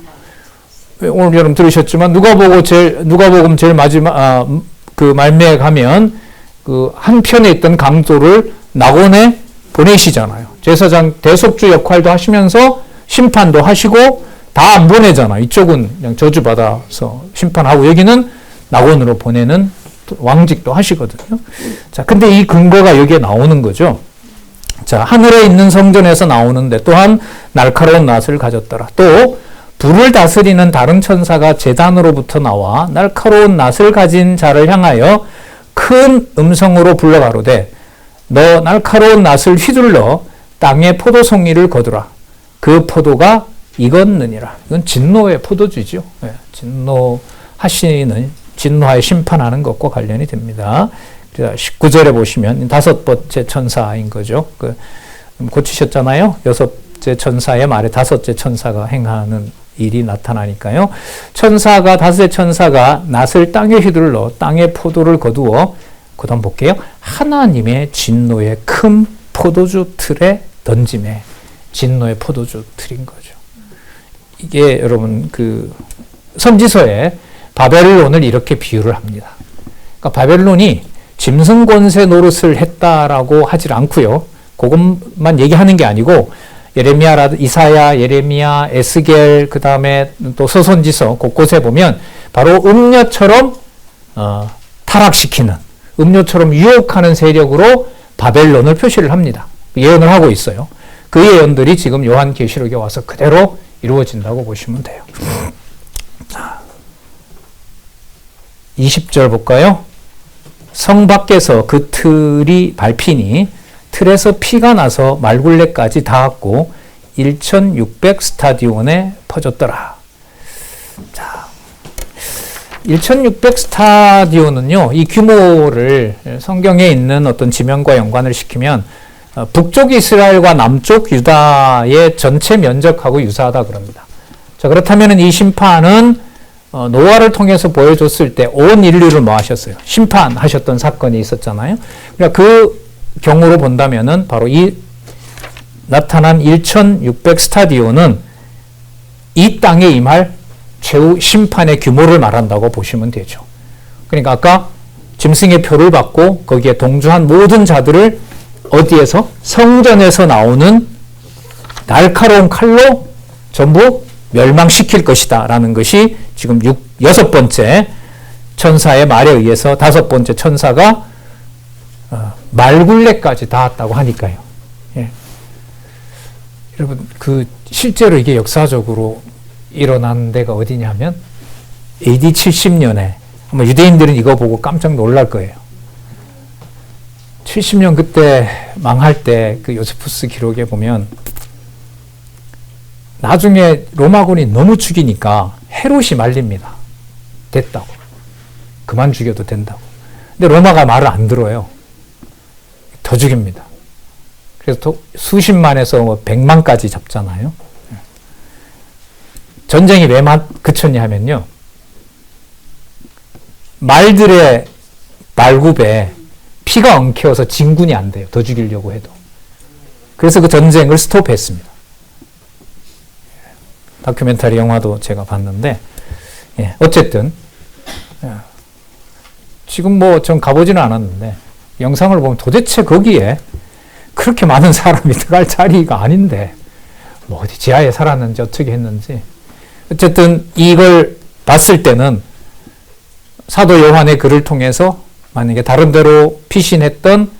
A: 오늘 여러분 들으셨지만 누가복음 제일 마지막 그 말미에 가면 그 한편에 있던 강도를 낙원에 보내시잖아요. 제사장 대속주 역할도 하시면서 심판도 하시고 다 안 보내잖아. 이쪽은 그냥 저주받아서 심판하고 여기는 낙원으로 보내는 왕직도 하시거든요. 자, 근데 이 근거가 여기에 나오는 거죠. 자, 하늘에 있는 성전에서 나오는데 또한 날카로운 낫을 가졌더라. 또 불을 다스리는 다른 천사가 제단으로부터 나와 날카로운 낫을 가진 자를 향하여 큰 음성으로 불러 가로되 너 날카로운 낫을 휘둘러 땅의 포도송이를 거두라. 그 포도가 익었느니라. 이건 진노의 포도주죠. 진노하여 심판하는 것과 관련이 됩니다. 19절에 보시면 다섯 번째 천사인 거죠. 고치셨잖아요. 여섯째 천사의 말에 다섯째 천사가 행하는 일이 나타나니까요. 다섯의 천사가 낫을 땅에 휘둘러 땅에 포도를 거두어, 그 다음 볼게요. 하나님의 진노의 큰 포도주 틀에 던짐에, 진노의 포도주 틀인 거죠. 이게 여러분 선지서에 바벨론을 이렇게 비유를 합니다. 그러니까 바벨론이 짐승 권세 노릇을 했다라고 하질 않고요. 그것만 얘기하는 게 아니고 이사야, 예레미야, 에스겔, 그 다음에 또 서선지서 곳곳에 보면 바로 음녀처럼 타락시키는, 음료처럼 유혹하는 세력으로 바벨론을 표시를 합니다. 예언을 하고 있어요. 그 예언들이 지금 요한계시록에 와서 그대로 이루어진다고 보시면 돼요. 20절 볼까요? 성 밖에서 그 틀이 밟히니 틀에서 피가 나서 말굴레까지 닿았고 1600 스타디온에 퍼졌더라. 자, 1600 스타디온은요, 이 규모를 성경에 있는 어떤 지명과 연관을 시키면 북쪽 이스라엘과 남쪽 유다의 전체 면적하고 유사하다 그럽니다. 자, 그렇다면 이 심판은 노아를 통해서 보여줬을 때 온 인류를 뭐 하셨어요? 심판하셨던 사건이 있었잖아요. 그러니까 그 경우로 본다면은 바로 이 나타난 1600 스타디온은 이 땅에 임할 최후 심판의 규모를 말한다고 보시면 되죠. 그러니까 아까 짐승의 표를 받고 거기에 동조한 모든 자들을 어디에서? 성전에서 나오는 날카로운 칼로 전부 멸망시킬 것이다 라는 것이 지금 여섯 번째 천사의 말에 의해서 다섯 번째 천사가 말굴레까지 닿았다고 하니까요. 예. 여러분, 실제로 이게 역사적으로 일어난 데가 어디냐면 AD 70년에 아마 유대인들은 이거 보고 깜짝 놀랄 거예요. 70년 그때 망할 때 그 요세푸스 기록에 보면 나중에 로마군이 너무 죽이니까 헤롯이 말립니다. 됐다고. 그만 죽여도 된다고. 근데 로마가 말을 안 들어요. 더 죽입니다. 그래서 수십만에서 100만까지 잡잖아요. 전쟁이 왜 그쳤냐 하면요. 말들의 말굽에 피가 엉켜서 진군이 안 돼요. 더 죽이려고 해도. 그래서 그 전쟁을 스톱했습니다. 다큐멘터리 영화도 제가 봤는데, 예, 어쨌든 지금 전 가보지는 않았는데 영상을 보면 도대체 거기에 그렇게 많은 사람이 들어갈 자리가 아닌데 어디 지하에 살았는지 어떻게 했는지, 어쨌든 이걸 봤을 때는 사도 요한의 글을 통해서 만약에 다른 데로 피신했던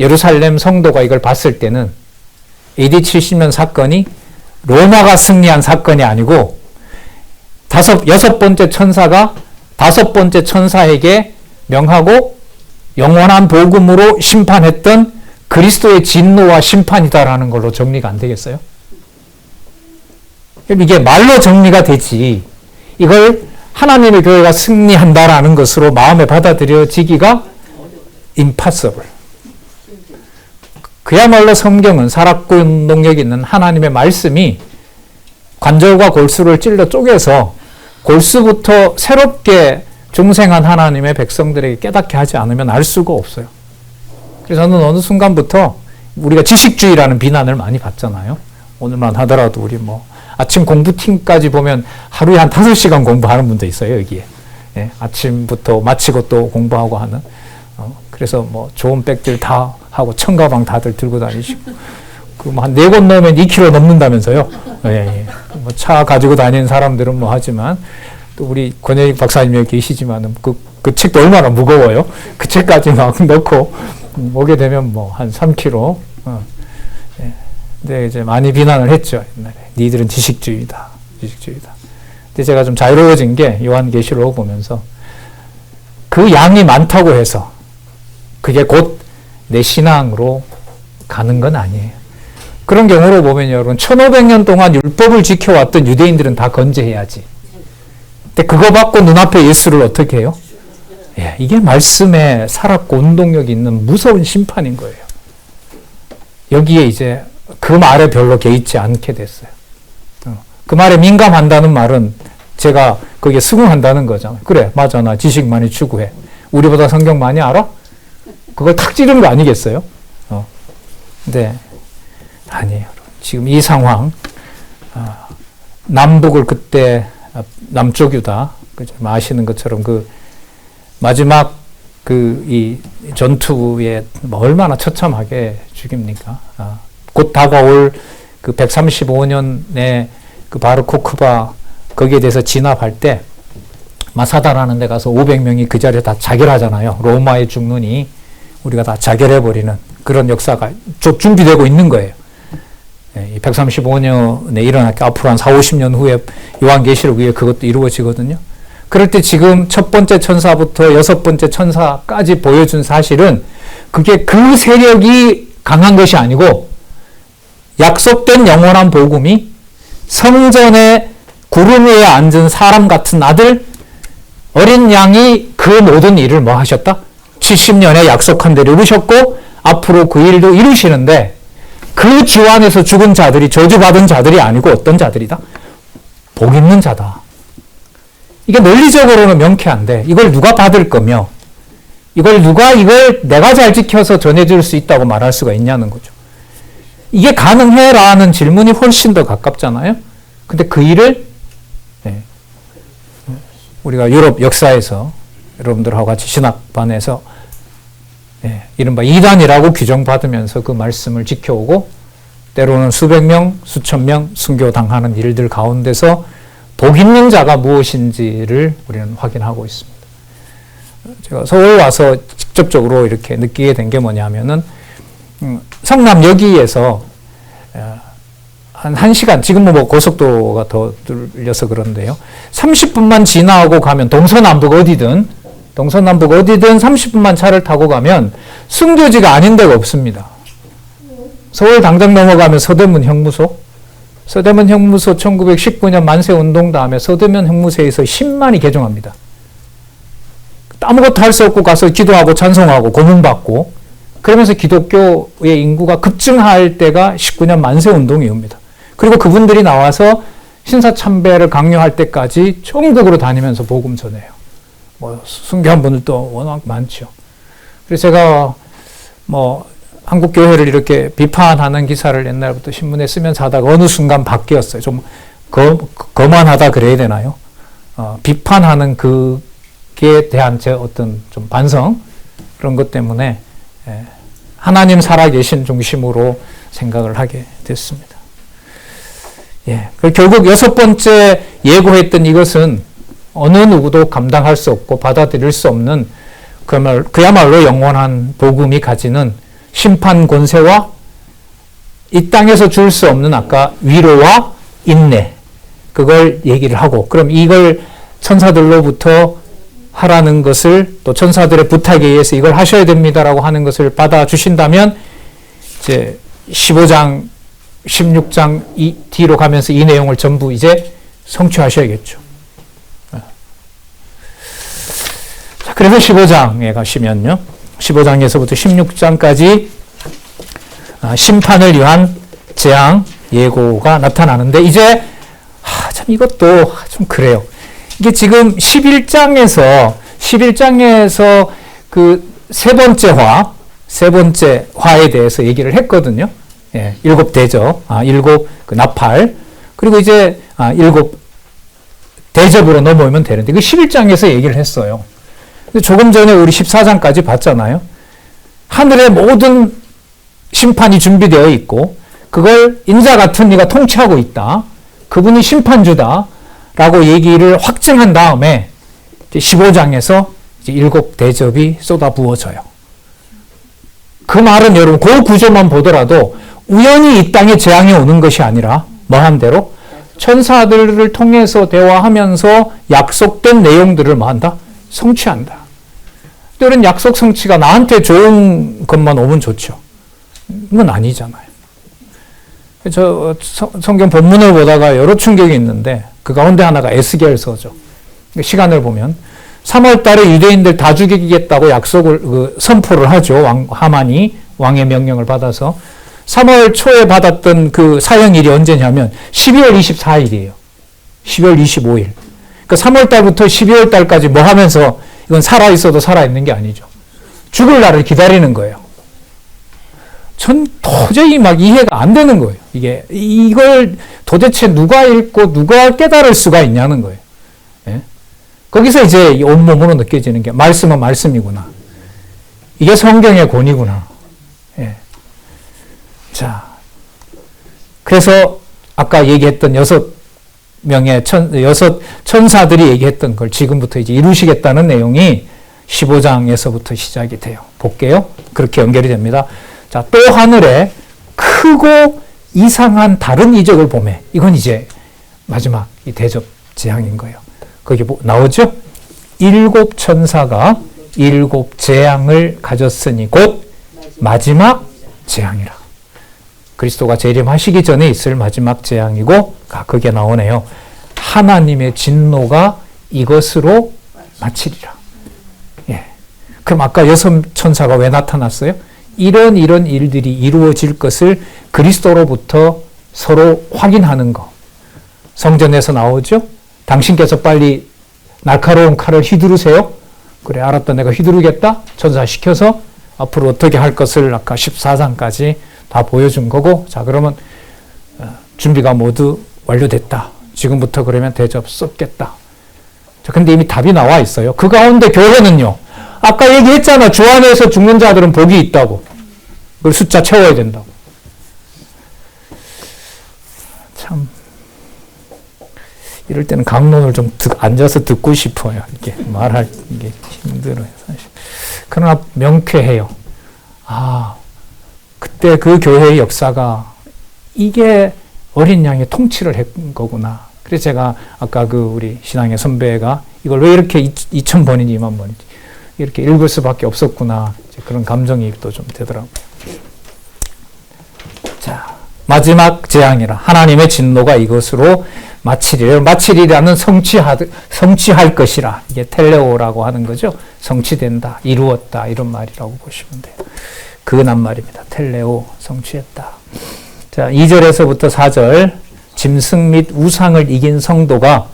A: 예루살렘 성도가 이걸 봤을 때는 AD 70년 사건이 로마가 승리한 사건이 아니고 여섯 번째 천사가 다섯 번째 천사에게 명하고 영원한 복음으로 심판했던 그리스도의 진노와 심판이다라는 걸로 정리가 안 되겠어요? 이게 말로 정리가 되지, 이걸 하나님의 교회가 승리한다라는 것으로 마음에 받아들여지기가 impossible. 그야말로 성경은 살아있고 능력이 있는 하나님의 말씀이 관절과 골수를 찔러 쪼개서 골수부터 새롭게 중생한 하나님의 백성들에게 깨닫게 하지 않으면 알 수가 없어요. 그래서 저는 어느 순간부터 우리가 지식주의라는 비난을 많이 받잖아요. 오늘만 하더라도 우리 아침 공부팀까지 보면 하루에 한 5시간 공부하는 분도 있어요, 여기에. 예, 아침부터 마치고 또 공부하고 하는. 그래서 좋은 백들 다 하고 청가방 다들 들고 다니시고. 한 4권 넣으면 2kg 넘는다면서요. 예, 예. 차 가지고 다니는 사람들은 하지만, 또 우리 권영익 박사님 여기 계시지만은 그 책도 얼마나 무거워요. 그 책까지 막 넣고 오게 되면 한 3kg. 예. 근데 이제 많이 비난을 했죠, 옛날에. 니들은 지식주의다. 근데 제가 좀 자유로워진 게 요한계시록 보면서 그 양이 많다고 해서 그게 곧 내 신앙으로 가는 건 아니에요. 그런 경우로 보면 여러분 1500년 동안 율법을 지켜왔던 유대인들은 다 건재해야지. 근데 그거 받고 눈앞에 예수를 어떻게 해요? 예, 이게 말씀에 살았고 운동력이 있는 무서운 심판인 거예요. 여기에 이제 그 말에 별로 개의치 않게 됐어요. 그 말에 민감한다는 말은 제가 거기에 수긍한다는 거잖아요. 그래, 맞아, 나 지식 많이 추구해. 우리보다 성경 많이 알아? 그걸 탁 찌른 거 아니겠어요? 근데 아니에요. 지금 이 상황, 남북을 그때 남쪽 유다, 아시는 것처럼 그 마지막 이 전투에 얼마나 처참하게 죽입니까? 곧 다가올 그 135년에 그 바르코크바 거기에 대해서 진압할 때 마사다라는 데 가서 500명이 그 자리에 다 자결하잖아요. 로마에 죽느니 우리가 다 자결해버리는 그런 역사가 쭉 준비되고 있는 거예요. 이 135년에 일어났고 앞으로 한 4, 50년 후에 요한계시록 위에 그것도 이루어지거든요. 그럴 때 지금 첫 번째 천사부터 여섯 번째 천사까지 보여준 사실은 그게 그 세력이 강한 것이 아니고 약속된 영원한 복음이 성전에 구름 위에 앉은 사람 같은 아들 어린 양이 그 모든 일을 뭐 하셨다? 70년에 약속한 대로 이루셨고 앞으로 그 일도 이루시는데 그 주 안에서 죽은 자들이 저주받은 자들이 아니고 어떤 자들이다? 복 있는 자다. 이게 논리적으로는 명쾌한데 이걸 누가 받을 거며 이걸 내가 잘 지켜서 전해줄 수 있다고 말할 수가 있냐는 거죠. 이게 가능해라는 질문이 훨씬 더 가깝잖아요. 근데 그 일을 우리가 유럽 역사에서 여러분들하고 같이 신학반에서 이른바 이단이라고 규정받으면서 그 말씀을 지켜오고 때로는 수백 명, 수천 명 순교당하는 일들 가운데서 복 있는 자가 무엇인지를 우리는 확인하고 있습니다. 제가 서울 와서 직접적으로 이렇게 느끼게 된 게 뭐냐면은 성남여기에서 한 1시간, 지금은 뭐 고속도로가 더 뚫려서 그런데요. 30분만 지나고 가면 동서남북 어디든 30분만 차를 타고 가면 순교지가 아닌 데가 없습니다. 서울 당장 넘어가면 서대문 형무소 1919년 만세운동 다음에 서대문 형무소에서 10만이 개종합니다. 아무것도 할 수 없고 가서 기도하고 찬송하고 고문받고 그러면서 기독교의 인구가 급증할 때가 19년 만세운동이 옵니다. 그리고 그분들이 나와서 신사참배를 강요할 때까지 전국으로 다니면서 복음 전해요. 뭐 순교한 분들도 워낙 많죠. 그래서 제가 한국 교회를 이렇게 비판하는 기사를 옛날부터 신문에 쓰면서 하다가 어느 순간 바뀌었어요. 좀 거만하다 그래야 되나요? 비판하는 그에 대한 제 어떤 좀 반성 그런 것 때문에 하나님 살아계신 중심으로 생각을 하게 됐습니다. 결국 여섯 번째 예고했던 이것은 어느 누구도 감당할 수 없고 받아들일 수 없는 그야말로 영원한 복음이 가지는 심판 권세와 이 땅에서 줄 수 없는 아까 위로와 인내 그걸 얘기를 하고 그럼 이걸 천사들로부터 하라는 것을 또 천사들의 부탁에 의해서 이걸 하셔야 됩니다라고 하는 것을 받아주신다면 이제 15장 16장 뒤로 가면서 이 내용을 전부 이제 성취하셔야겠죠. 자, 그래서 15장에 가시면요. 15장에서부터 16장까지 심판을 위한 재앙 예고가 나타나는데 이제 참 이것도 좀 그래요. 이게 지금 11장에서 그 세 번째 화에 대해서 얘기를 했거든요. 7 대접, 7 그 나팔, 그리고 이제 7 대접으로 넘어오면 되는데 그 11장에서 얘기를 했어요. 근데 조금 전에 우리 14장까지 봤잖아요. 하늘의 모든 심판이 준비되어 있고 그걸 인자 같은 이가 통치하고 있다. 그분이 심판주다. 라고 얘기를 확증한 다음에 15장에서 이제 7 대접이 쏟아부어져요. 그 말은 여러분 그 구조만 보더라도 우연히 이 땅에 재앙이 오는 것이 아니라 뭐한 대로 천사들을 통해서 대화하면서 약속된 내용들을 뭐한다? 성취한다. 때로는 약속 성취가 나한테 좋은 것만 오면 좋죠. 이건 아니잖아요. 저 성경 본문을 보다가 여러 충격이 있는데 그 가운데 하나가 에스겔서죠. 시간을 보면 3월 달에 유대인들 다 죽이겠다고 약속을 선포를 하죠. 하만이 왕의 명령을 받아서 3월 초에 받았던 그 사형일이 언제냐면 12월 24일이에요. 12월 25일. 그러니까 3월 달부터 12월 달까지 뭐 하면서 이건 살아있어도 살아있는 게 아니죠. 죽을 날을 기다리는 거예요. 전 도저히 막 이해가 안 되는 거예요. 이걸 도대체 누가 읽고 누가 깨달을 수가 있냐는 거예요. 예? 거기서 이제 온몸으로 느껴지는 게 말씀은 말씀이구나. 이게 성경의 권위구나. 예. 자, 그래서 아까 얘기했던 여섯 천사들이 얘기했던 걸 지금부터 이제 이루시겠다는 내용이 15장에서부터 시작이 돼요. 볼게요. 그렇게 연결이 됩니다. 자, 또 하늘에 크고 이상한 다른 이적을 보매. 이건 이제 마지막 이 대접 재앙인 거예요. 거기 나오죠? 7 천사가 7 재앙을 가졌으니 곧 마지막 재앙이라. 그리스도가 재림하시기 전에 있을 마지막 재앙이고, 그게 나오네요. 하나님의 진노가 이것으로 마치리라. 예. 그럼 아까 6 천사가 왜 나타났어요? 이런 일들이 이루어질 것을 그리스도로부터 서로 확인하는 거. 성전에서 나오죠? 당신께서 빨리 날카로운 칼을 휘두르세요. 그래, 알았다. 내가 휘두르겠다. 천사 시켜서 앞으로 어떻게 할 것을 아까 14장까지 다 보여준 거고, 자, 그러면 준비가 모두 완료됐다. 지금부터 그러면 대접 쏟겠다. 자, 근데 이미 답이 나와 있어요. 그 가운데 교회는요, 아까 얘기했잖아. 주 안에서 죽는 자들은 복이 있다고. 그걸 숫자 채워야 된다고. 참, 이럴 때는 강론을 좀 앉아서 듣고 싶어요. 이렇게 말할 게 힘들어요, 사실. 그러나 명쾌해요. 아, 그때 그 교회의 역사가 이게 어린 양의 통치를 한 거구나. 그래서 제가 아까 우리 신앙의 선배가 이걸 왜 이렇게 2,000번인지 2만 번인지 이렇게 읽을 수밖에 없었구나. 그런 감정이입도 좀 되더라고요. 자, 마지막 재앙이라. 하나님의 진노가 이것으로 마치리라는 성취할 것이라. 이게 텔레오라고 하는 거죠. 성취된다, 이루었다, 이런 말이라고 보시면 돼요. 그건 말입니다. 텔레오, 성취했다. 자, 2절에서부터 4절. 짐승 및 우상을 이긴 성도가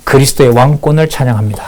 A: 그리스도의 왕권을 찬양합니다.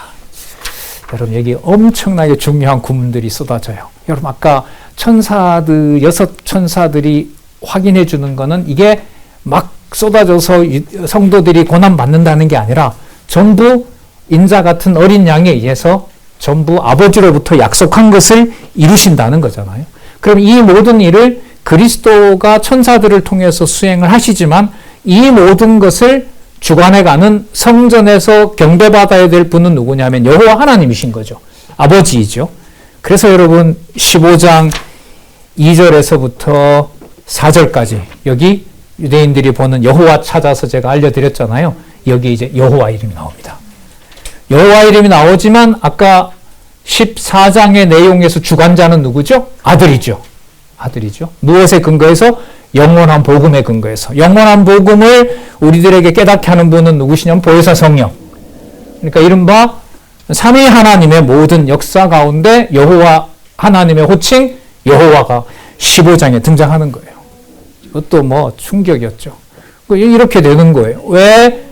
A: 여러분, 여기 엄청나게 중요한 구문들이 쏟아져요. 여러분, 아까 6 천사들이 확인해 주는 거는 이게 막 쏟아져서 성도들이 고난받는다는 게 아니라 전부 인자 같은 어린 양에 의해서 전부 아버지로부터 약속한 것을 이루신다는 거잖아요. 그럼 이 모든 일을 그리스도가 천사들을 통해서 수행을 하시지만 이 모든 것을 주관해가는 성전에서 경배받아야 될 분은 누구냐면 여호와 하나님이신 거죠. 아버지이죠. 그래서 여러분 15장 2절에서부터 4절까지 여기 유대인들이 보는 여호와 찾아서 제가 알려드렸잖아요. 여기 이제 여호와 이름이 나옵니다. 여호와 이름이 나오지만 아까 14장의 내용에서 주관자는 누구죠? 아들이죠. 무엇에 근거해서? 영원한 복음에 근거해서. 영원한 복음을 우리들에게 깨닫게 하는 분은 누구시냐면 보혜사 성령. 그러니까 이른바 삼위 하나님의 모든 역사 가운데 여호와 하나님의 호칭 여호와가 15장에 등장하는 거예요. 이것도 뭐 충격이었죠. 이렇게 되는 거예요. 왜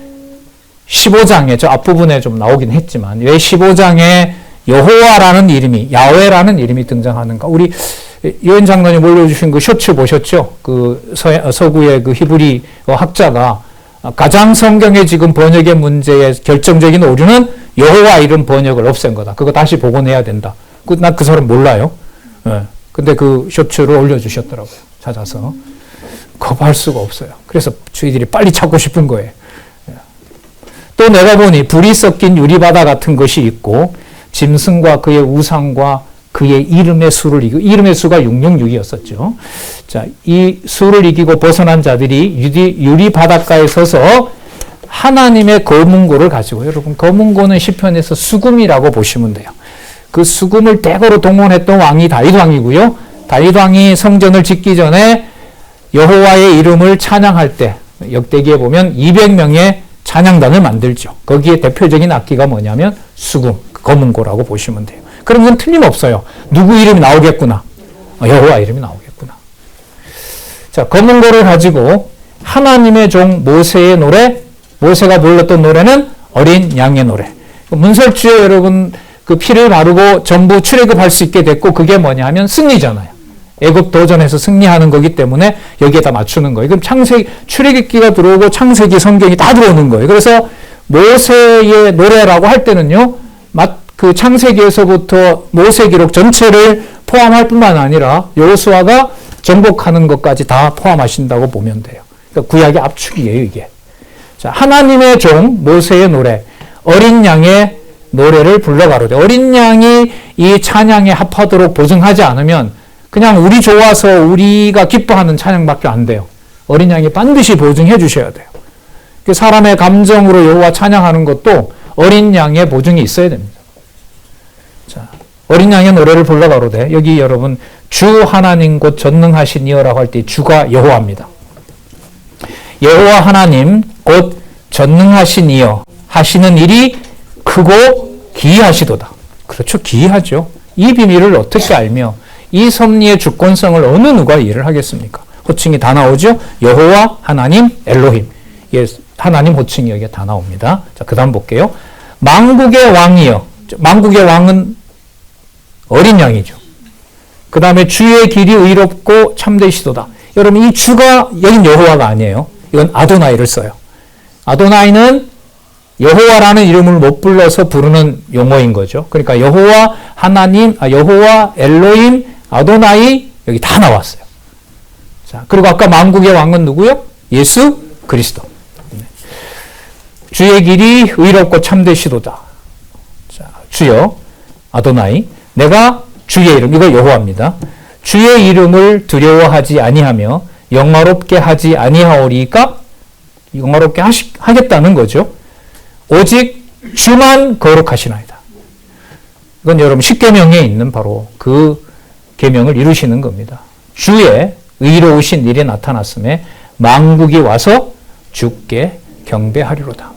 A: 15장에 저 앞부분에 좀 나오긴 했지만 왜 15장에 여호와라는 이름이 야훼라는 이름이 등장하는가? 우리 유엔 장로님 올려주신 그 쇼츠 보셨죠? 그 서구의 그 히브리 학자가 가장 성경의 지금 번역의 문제의 결정적인 오류는 여호와 이름 번역을 없앤 거다. 그거 다시 복원해야 된다. 난 그 사람 몰라요. 예. 근데 그 쇼츠를 올려주셨더라고요. 찾아서. 거부할 수가 없어요. 그래서 저희들이 빨리 찾고 싶은 거예요. 또 내가 보니 불이 섞인 유리바다 같은 것이 있고 짐승과 그의 우상과 그의 이름의 수를 이기고, 이름의 수가 666이었었죠. 자, 이 수를 이기고 벗어난 자들이 유리 바닷가에 서서 하나님의 검은고를 가지고, 여러분 검은고는 시편에서 수금이라고 보시면 돼요. 그 수금을 대거로 동원했던 왕이 다윗 왕이고요. 다윗 왕이 성전을 짓기 전에 여호와의 이름을 찬양할 때 역대기에 보면 200명의 찬양단을 만들죠. 거기에 대표적인 악기가 뭐냐면 수금, 검은고라고 보시면 돼요. 그러면 틀림없어요. 누구 이름이 나오겠구나. 여호와 이름이 나오겠구나. 자, 검은고를 가지고 하나님의 종 모세의 노래 모세가 불렀던 노래는 어린 양의 노래. 문설주에 여러분 그 피를 바르고 전부 출애굽할 수 있게 됐고 그게 뭐냐 하면 승리잖아요. 애굽 도전에서 승리하는 거기 때문에 여기에다 맞추는 거예요. 그럼 출애굽기가 들어오고 창세기 성경이 다 들어오는 거예요. 그래서 모세의 노래라고 할 때는요, 그 창세기에서부터 모세 기록 전체를 포함할 뿐만 아니라 여호수아가 정복하는 것까지 다 포함하신다고 보면 돼요. 그러니까 구약의 압축이에요, 이게. 자, 하나님의 종 모세의 노래, 어린 양의 노래를 불러가로되. 어린 양이 이 찬양에 합하도록 보증하지 않으면 그냥 우리 좋아서 우리가 기뻐하는 찬양밖에 안 돼요. 어린 양이 반드시 보증해 주셔야 돼요. 사람의 감정으로 여호와 찬양하는 것도 어린 양의 보증이 있어야 됩니다. 자, 어린 양의 노래를 불러가로되. 여기 여러분 주 하나님 곧 전능하신 이여라고 할 때 주가 여호와입니다. 여호와 하나님 곧 전능하신 이여 하시는 일이 크고 기이하시도다. 그렇죠. 기이하죠. 이 비밀을 어떻게 알며 이 섭리의 주권성을 어느 누가 이해를 하겠습니까? 호칭이 다 나오죠. 여호와 하나님 엘로힘. 예, 하나님 호칭이 여기에 다 나옵니다. 자, 그 다음 볼게요. 만국의 왕이여. 만국의 왕은 어린 양이죠. 그 다음에 주의 길이 의롭고 참되시도다. 여러분 이 주가 여긴 여호와가 아니에요. 이건 아도나이를 써요. 아도나이는 여호와라는 이름을 못 불러서 부르는 용어인 거죠. 그러니까 여호와 하나님, 여호와 엘로힘, 아도나이 여기 다 나왔어요. 자, 그리고 아까 만국의 왕은 누구요? 예수 그리스도. 주의 길이 의롭고 참되시도다. 자, 주여 아도나이, 내가 주의 이름, 이거 여호와입니다. 주의 이름을 두려워하지 아니하며 영화롭게 하지 아니하오리까? 영화롭게 하겠다는 거죠. 오직 주만 거룩하시나이다. 이건 여러분 십계명에 있는 바로 그 계명을 이루시는 겁니다. 주의 의로우신 일이 나타났음에 만국이 와서 주께 경배하리로다.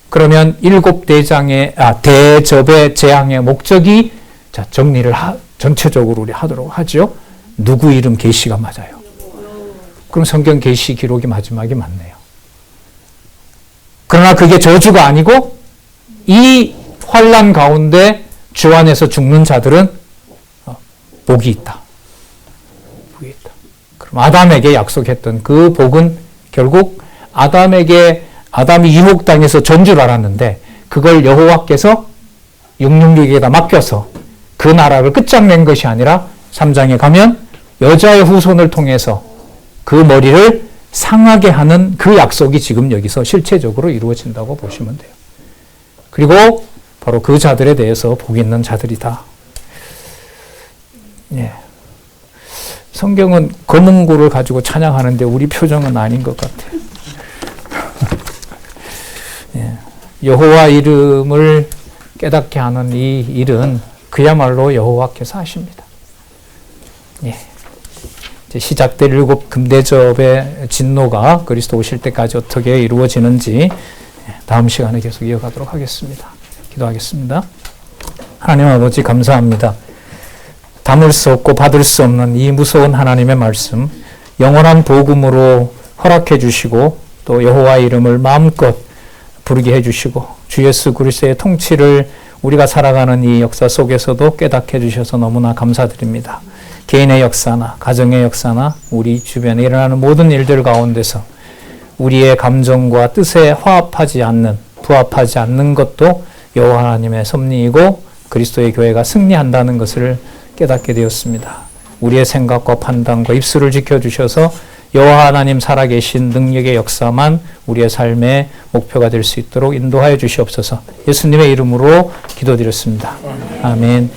A: 그러면 일곱 대접의 재앙의 목적이 자, 정리를 전체적으로 우리 하도록 하죠. 누구 이름 계시가 맞아요. 그럼 성경 계시 기록이 마지막이 맞네요. 그러나 그게 저주가 아니고 이 환난 가운데 주 안에서 죽는 자들은 복이 있다. 복이 있다. 그럼 아담에게 약속했던 그 복은 결국 아담이 유혹당해서 전 줄 알았는데 그걸 여호와께서 666에다 맡겨서 그 나라를 끝장낸 것이 아니라 3장에 가면 여자의 후손을 통해서 그 머리를 상하게 하는 그 약속이 지금 여기서 실체적으로 이루어진다고 보시면 돼요. 그리고 바로 그 자들에 대해서 복 있는 자들이다. 예. 성경은 검은고를 가지고 찬양하는데 우리 표정은 아닌 것 같아요. 예. 여호와 이름을 깨닫게 하는 이 일은 그야말로 여호와께서 하십니다. 예. 시작될 7 금대접의 진노가 그리스도 오실 때까지 어떻게 이루어지는지 다음 시간에 계속 이어가도록 하겠습니다. 기도하겠습니다. 하나님 아버지 감사합니다. 담을 수 없고 받을 수 없는 이 무서운 하나님의 말씀 영원한 복음으로 허락해 주시고 또 여호와 이름을 마음껏 부르게 해 주시고 주 예수 그리스도의 통치를 우리가 살아가는 이 역사 속에서도 깨닫게 해 주셔서 너무나 감사드립니다. 개인의 역사나 가정의 역사나 우리 주변에 일어나는 모든 일들 가운데서 우리의 감정과 뜻에 화합하지 않는, 부합하지 않는 것도 여호와 하나님의 섭리이고 그리스도의 교회가 승리한다는 것을 깨닫게 되었습니다. 우리의 생각과 판단과 입술을 지켜주셔서 여호와 하나님 살아계신 능력의 역사만 우리의 삶의 목표가 될 수 있도록 인도하여 주시옵소서. 예수님의 이름으로 기도드렸습니다. 아멘.